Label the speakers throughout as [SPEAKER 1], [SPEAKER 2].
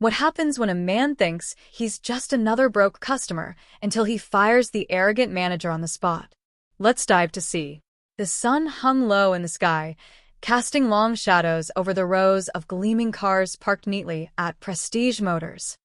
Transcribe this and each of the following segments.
[SPEAKER 1] What happens when a man thinks he's just another broke customer until he fires the arrogant manager on the spot? Let's dive to see. The sun hung low in the sky, casting long shadows over the rows of gleaming cars parked neatly at Prestige Motors.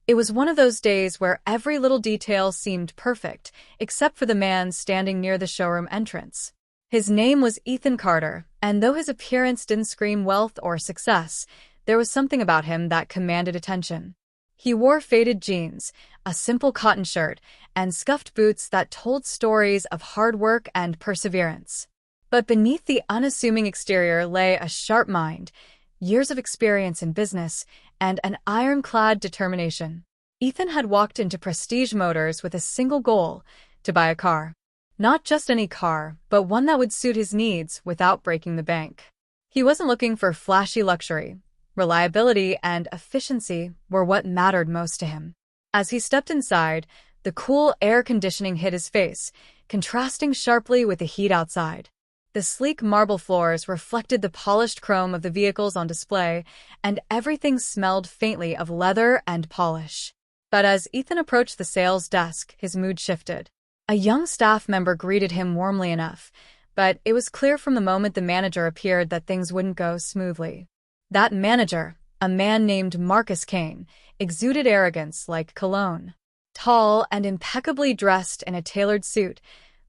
[SPEAKER 1] It was one of those days where every little detail seemed perfect, except for the man standing near the showroom entrance. His name was Ethan Carter, and though his appearance didn't scream wealth or success, there was something about him that commanded attention. He wore faded jeans, a simple cotton shirt, and scuffed boots that told stories of hard work and perseverance. But beneath the unassuming exterior lay a sharp mind, years of experience in business, and an ironclad determination. Ethan had walked into Prestige Motors with a single goal: to buy a car. Not just any car, but one that would suit his needs without breaking the bank. He wasn't looking for flashy luxury. Reliability and efficiency were what mattered most to him. As he stepped inside, the cool air conditioning hit his face, contrasting sharply with the heat outside. The sleek marble floors reflected the polished chrome of the vehicles on display, and everything smelled faintly of leather and polish. But as Ethan approached the sales desk, his mood shifted. A young staff member greeted him warmly enough, but it was clear from the moment the manager appeared that things wouldn't go smoothly. That manager, a man named Marcus Kane, exuded arrogance like cologne. Tall and impeccably dressed in a tailored suit,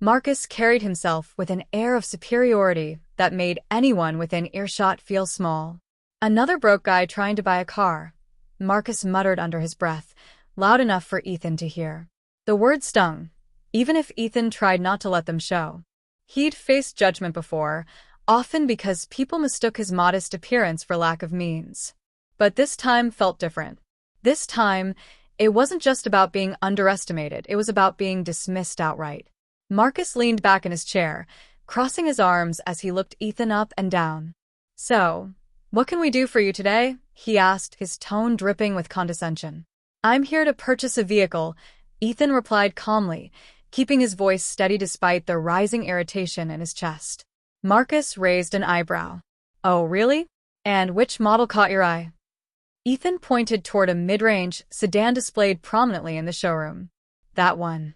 [SPEAKER 1] Marcus carried himself with an air of superiority that made anyone within earshot feel small. "Another broke guy trying to buy a car," Marcus muttered under his breath, loud enough for Ethan to hear. The words stung, even if Ethan tried not to let them show. He'd faced judgment before, often because people mistook his modest appearance for lack of means. But this time felt different. This time, it wasn't just about being underestimated, it was about being dismissed outright. Marcus leaned back in his chair, crossing his arms as he looked Ethan up and down. "So, what can we do for you today?" he asked, his tone dripping with condescension. "I'm here to purchase a vehicle," Ethan replied calmly, keeping his voice steady despite the rising irritation in his chest. Marcus raised an eyebrow. "Oh, really? And which model caught your eye?" Ethan pointed toward a mid-range sedan displayed prominently in the showroom. "That one."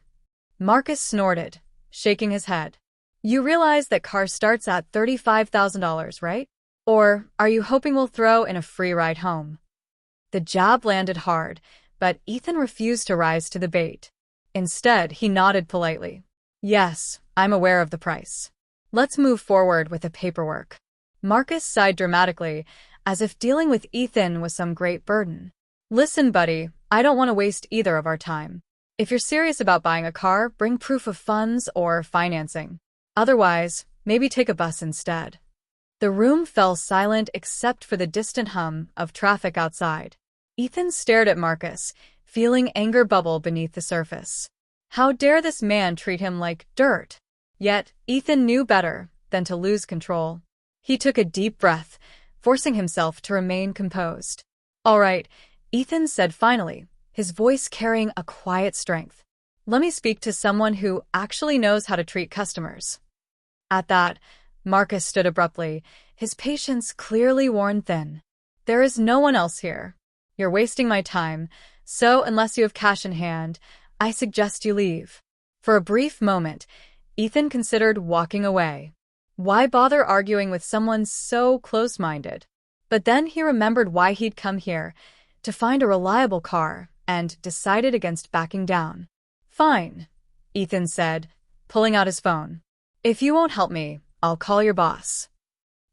[SPEAKER 1] Marcus snorted, shaking his head. "You realize that car starts at $35,000, right? Or are you hoping we'll throw in a free ride home?" The jab landed hard, but Ethan refused to rise to the bait. Instead, he nodded politely. "Yes, I'm aware of the price. Let's move forward with the paperwork." Marcus sighed dramatically, as if dealing with Ethan was some great burden. "Listen, buddy, I don't want to waste either of our time. If you're serious about buying a car, bring proof of funds or financing. Otherwise, maybe take a bus instead." The room fell silent except for the distant hum of traffic outside. Ethan stared at Marcus, feeling anger bubble beneath the surface. How dare this man treat him like dirt? Yet, Ethan knew better than to lose control. He took a deep breath, forcing himself to remain composed. "All right," Ethan said finally, his voice carrying a quiet strength. "Let me speak to someone who actually knows how to treat customers." At that, Marcus stood abruptly, his patience clearly worn thin. "There is no one else here. You're wasting my time, so unless you have cash in hand, I suggest you leave." For a brief moment, Ethan considered walking away. Why bother arguing with someone so close-minded? But then he remembered why he'd come here, to find a reliable car, and decided against backing down. "Fine," Ethan said, pulling out his phone. "If you won't help me, I'll call your boss."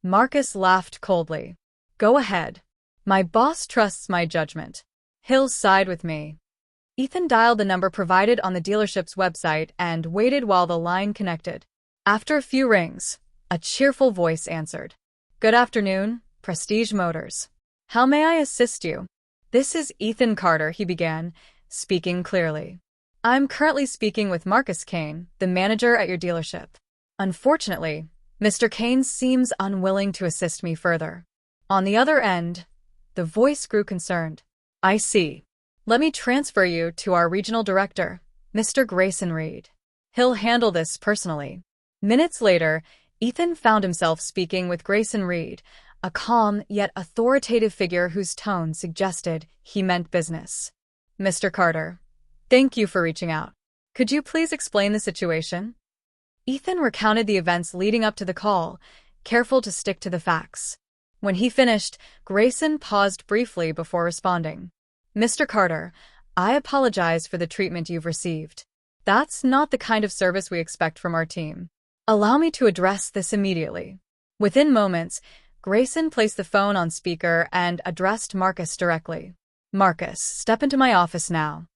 [SPEAKER 1] Marcus laughed coldly. "Go ahead. My boss trusts my judgment. He'll side with me." Ethan dialed the number provided on the dealership's website and waited while the line connected. After a few rings, a cheerful voice answered. "Good afternoon, Prestige Motors. How may I assist you?" "This is Ethan Carter," he began, speaking clearly. "I'm currently speaking with Marcus Kane, the manager at your dealership. Unfortunately, Mr. Kane seems unwilling to assist me further." On the other end, the voice grew concerned. "I see. Let me transfer you to our regional director, Mr. Grayson Reed. He'll handle this personally." Minutes later, Ethan found himself speaking with Grayson Reed, a calm yet authoritative figure whose tone suggested he meant business. "Mr. Carter, thank you for reaching out. Could you please explain the situation?" Ethan recounted the events leading up to the call, careful to stick to the facts. When he finished, Grayson paused briefly before responding. "Mr. Carter, I apologize for the treatment you've received. That's not the kind of service we expect from our team. Allow me to address this immediately." Within moments, Grayson placed the phone on speaker and addressed Marcus directly. "Marcus, step into my office now."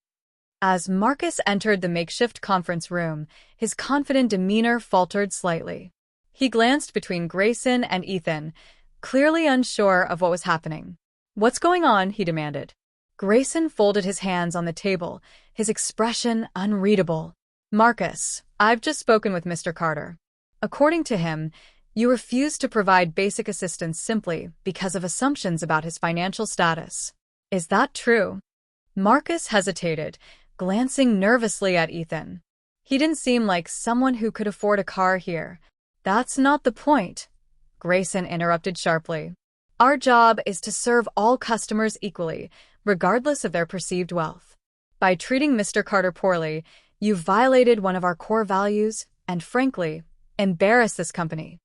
[SPEAKER 1] As Marcus entered the makeshift conference room, his confident demeanor faltered slightly. He glanced between Grayson and Ethan, clearly unsure of what was happening. "What's going on?" he demanded. Grayson folded his hands on the table, his expression unreadable. "Marcus, I've just spoken with Mr. Carter. According to him, you refused to provide basic assistance simply because of assumptions about his financial status. Is that true?" Marcus hesitated, glancing nervously at Ethan. He didn't seem like someone who could afford a car here. "That's not the point," Grayson interrupted sharply. "Our job is to serve all customers equally, regardless of their perceived wealth. By treating Mr. Carter poorly, you've violated one of our core values and, frankly, embarrassed this company."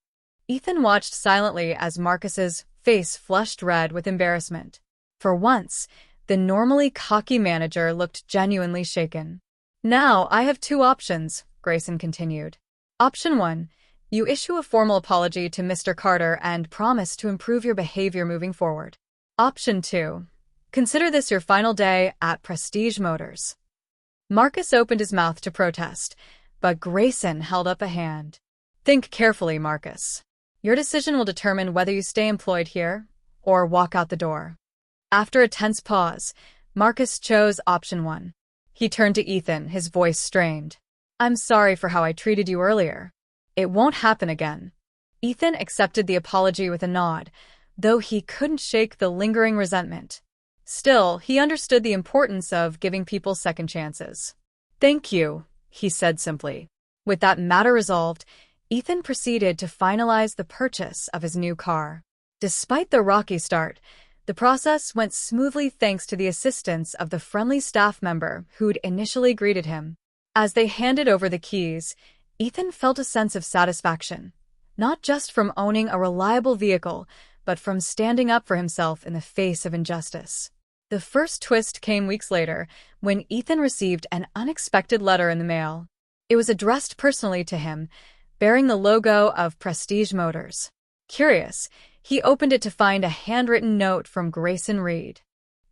[SPEAKER 1] Ethan watched silently as Marcus's face flushed red with embarrassment. For once, the normally cocky manager looked genuinely shaken. "Now, I have two options," Grayson continued. "Option 1. You issue a formal apology to Mr. Carter and promise to improve your behavior moving forward. Option 2. Consider this your final day at Prestige Motors." Marcus opened his mouth to protest, but Grayson held up a hand. "Think carefully, Marcus. Your decision will determine whether you stay employed here or walk out the door." After a tense pause, Marcus chose option 1. He turned to Ethan, his voice strained. "I'm sorry for how I treated you earlier. It won't happen again." Ethan accepted the apology with a nod, though he couldn't shake the lingering resentment. Still, he understood the importance of giving people second chances. "Thank you," he said simply. With that matter resolved, Ethan proceeded to finalize the purchase of his new car. Despite the rocky start, the process went smoothly thanks to the assistance of the friendly staff member who'd initially greeted him. As they handed over the keys, Ethan felt a sense of satisfaction, not just from owning a reliable vehicle, but from standing up for himself in the face of injustice. The first twist came weeks later, when Ethan received an unexpected letter in the mail. It was addressed personally to him, bearing the logo of Prestige Motors. Curious, he opened it to find a handwritten note from Grayson Reed.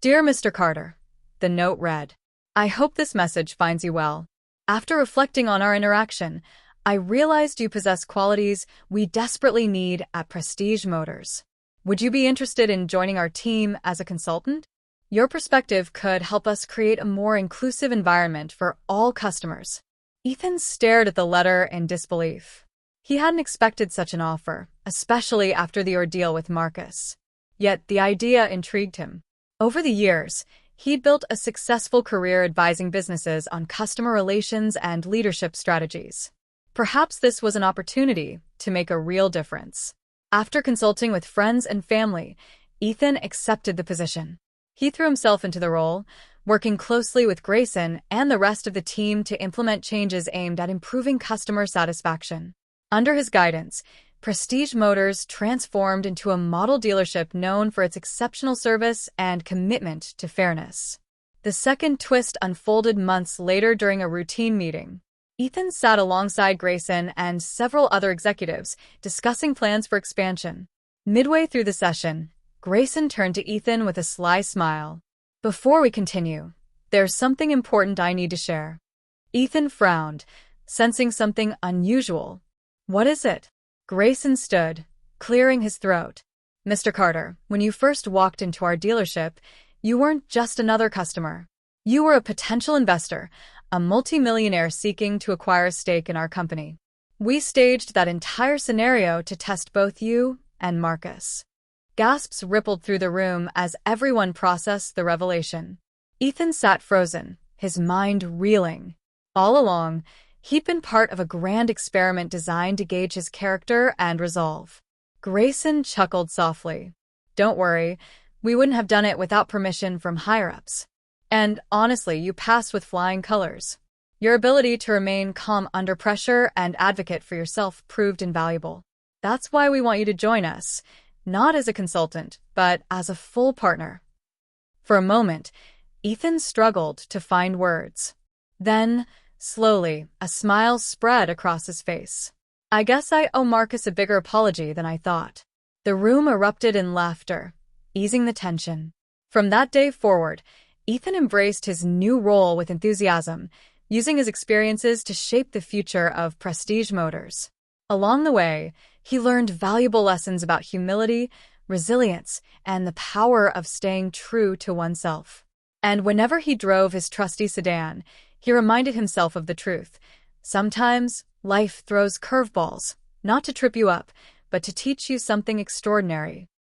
[SPEAKER 1] "Dear Mr. Carter," the note read, "I hope this message finds you well. After reflecting on our interaction, I realized you possess qualities we desperately need at Prestige Motors. Would you be interested in joining our team as a consultant? Your perspective could help us create a more inclusive environment for all customers." Ethan stared at the letter in disbelief. He hadn't expected such an offer, especially after the ordeal with Marcus. Yet the idea intrigued him. Over the years, he'd built a successful career advising businesses on customer relations and leadership strategies. Perhaps this was an opportunity to make a real difference. After consulting with friends and family, Ethan accepted the position. He threw himself into the role, working closely with Grayson and the rest of the team to implement changes aimed at improving customer satisfaction. Under his guidance, Prestige Motors transformed into a model dealership known for its exceptional service and commitment to fairness. The second twist unfolded months later during a routine meeting. Ethan sat alongside Grayson and several other executives, discussing plans for expansion. Midway through the session, Grayson turned to Ethan with a sly smile. "Before we continue, there's something important I need to share." Ethan frowned, sensing something unusual. "What is it?" Grayson stood, clearing his throat. "Mr. Carter, when you first walked into our dealership, you weren't just another customer. You were a potential investor, a multimillionaire seeking to acquire a stake in our company. We staged that entire scenario to test both you and Marcus." Gasps rippled through the room as everyone processed the revelation. Ethan sat frozen, his mind reeling. All along, he'd been part of a grand experiment designed to gauge his character and resolve. Grayson chuckled softly. Don't worry, we wouldn't have done it without permission from higher-ups. And honestly, you passed with flying colors. Your ability to remain calm under pressure and advocate for yourself proved invaluable. That's why we want you to join us, not as a consultant, but as a full partner. For a moment, Ethan struggled to find words. Then, slowly, a smile spread across his face. I guess I owe Marcus a bigger apology than I thought. The room erupted in laughter, easing the tension. From that day forward, Ethan embraced his new role with enthusiasm, using his experiences to shape the future of Prestige Motors. Along the way, he learned valuable lessons about humility, resilience, and the power of staying true to oneself. And whenever he drove his trusty sedan, he reminded himself of the truth. Sometimes, life throws curveballs, not to trip you up, but to teach you something extraordinary.